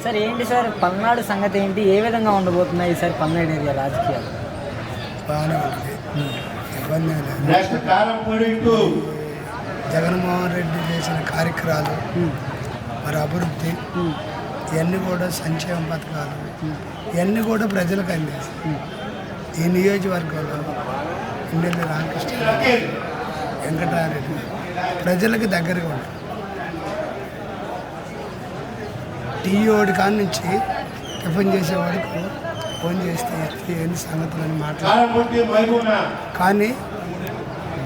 Sir ఏంటి sir Palnadu సంగతి ఏంటి, ఏ విధంగా ఉండబోతున్నాయి ఈసారి పల్నాడు ఏరియా రాజకీయాలు? బాగానే ఉంటుంది, ఇబ్బంది లేదు. జగన్మోహన్ రెడ్డి చేసిన కార్యక్రమాలు మరి అభివృద్ధి ఇవన్నీ కూడా సంక్షేమ పథకాలు ఇవన్నీ కూడా ప్రజలకు అందిస్తాయి. ఈ నియోజకవర్గంలో ఇండియన్ రామకృష్ణ వెంకటారెడ్డి ప్రజలకు దగ్గరగా ఉంటారు. టీఓడి కాడి నుంచి టిఫిన్ చేసేవాడికి ఫోన్ చేస్తే ఎన్ని సంగతులని మాట్లాడారు. కానీ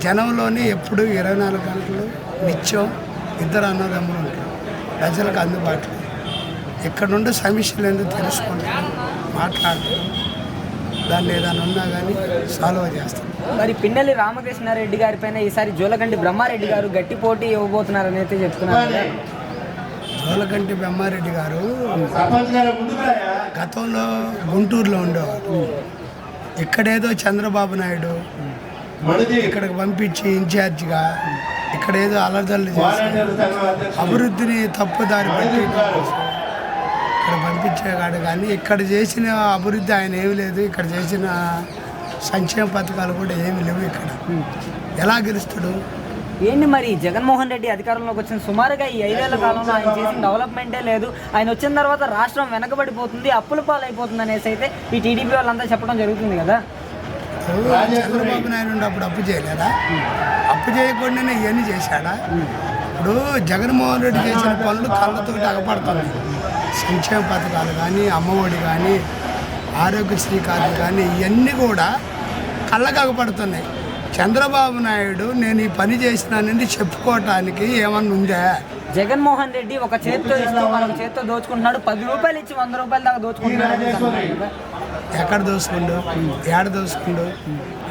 జనంలోనే ఎప్పుడు 24 గంటలు నిత్యం ఇద్దరు అన్నదమ్ములు ఉంటారు ప్రజలకు అందుబాటులో. ఇక్కడ నుండి సమస్యలు ఎందుకు తెలుసుకుంటారు, మాట్లాడతారు, దాన్ని ఏదైనా ఉన్నా కానీ సాల్వ్ చేస్తారు. మరి పిన్నెల్లి రామకృష్ణారెడ్డి గారి పైన ఈసారి జోలకంటి బ్రహ్మారెడ్డి గారు గట్టి పోటీ ఇవ్వబోతున్నారని అయితే చెప్తున్నారు. జోలకంటి బ్రహ్మారెడ్డి గారు గతంలో గుంటూరులో ఉండేవారు. ఇక్కడేదో చంద్రబాబు నాయుడు ఇక్కడికి పంపించి ఇన్ఛార్జిగా ఇక్కడ ఏదో అలర్జల్లు చేసి అభివృద్ధిని తప్పుదారి పట్టి ఇక్కడ పంపించేవాడు. కానీ ఇక్కడ చేసిన అభివృద్ధి ఆయన ఏమి లేదు, ఇక్కడ చేసిన సంక్షేమ పథకాలు కూడా ఏమి లేవు. ఇక్కడ ఎలా గెలుస్తాడు? ఏంటి మరి జగన్మోహన్ రెడ్డి అధికారంలోకి వచ్చిన సుమారుగా ఈ 5 ఏళ్ల కాలంలో ఆయన చేసిన డెవలప్మెంటే లేదు. ఆయన వచ్చిన తర్వాత రాష్ట్రం వెనకబడిపోతుంది, అప్పుల పాలైపోతుంది అనేసి అయితే ఈ టీడీపీ వాళ్ళంతా చెప్పడం జరుగుతుంది కదా. చంద్రబాబు నాయుడు ఉన్నప్పుడు అప్పు చేయలేదా? అప్పు చేయకుండానే ఇవన్నీ చేశాడా? ఇప్పుడు జగన్మోహన్ రెడ్డి చేసిన పనులు కళ్ళతో అగపడుతున్నాయి. సంక్షేమ పథకాలు కానీ, అమ్మఒడి కానీ, ఆరోగ్యశ్రీ కార్డు కానీ ఇవన్నీ కూడా కళ్ళకు అగపడుతున్నాయి. చంద్రబాబు నాయుడు నేను ఈ పని చేసినానని చెప్పుకోవటానికి ఏమన్నా ఉందా? జగన్మోహన్ రెడ్డి ఒక చేతితో ఇస్తూ మరొక చేతితో దోచుకుంటున్నాడు. 10 రూపాయలు ఇచ్చి 100 రూపాయల దాకా దోచుకుంటున్నాడు. ఎక్కడ దోసుకుండు, ఏడ దోసుకుండు?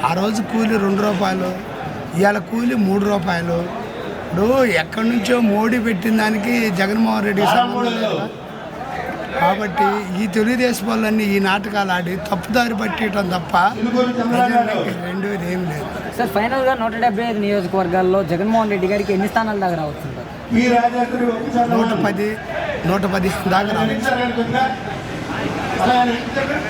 ఆ రోజు కూలి 2 రూపాయలు, ఇవాళ కూలి 3 రూపాయలు. ఇప్పుడు ఎక్కడి నుంచో మోడీ పెట్టిన దానికి జగన్మోహన్ రెడ్డికి సంబంధం లేదు. కాబట్టి ఈ తెలుగుదేశం వాళ్ళన్నీ ఈ నాటకాలు ఆడి తప్పుదారి పట్టడం తప్ప రెండు ఏమి లేదు. సార్ ఫైనల్గా 175 నియోజకవర్గాల్లో జగన్మోహన్ రెడ్డి గారికి ఎన్ని స్థానాల దాకా రావచ్చు? 110 దాకా రావచ్చు.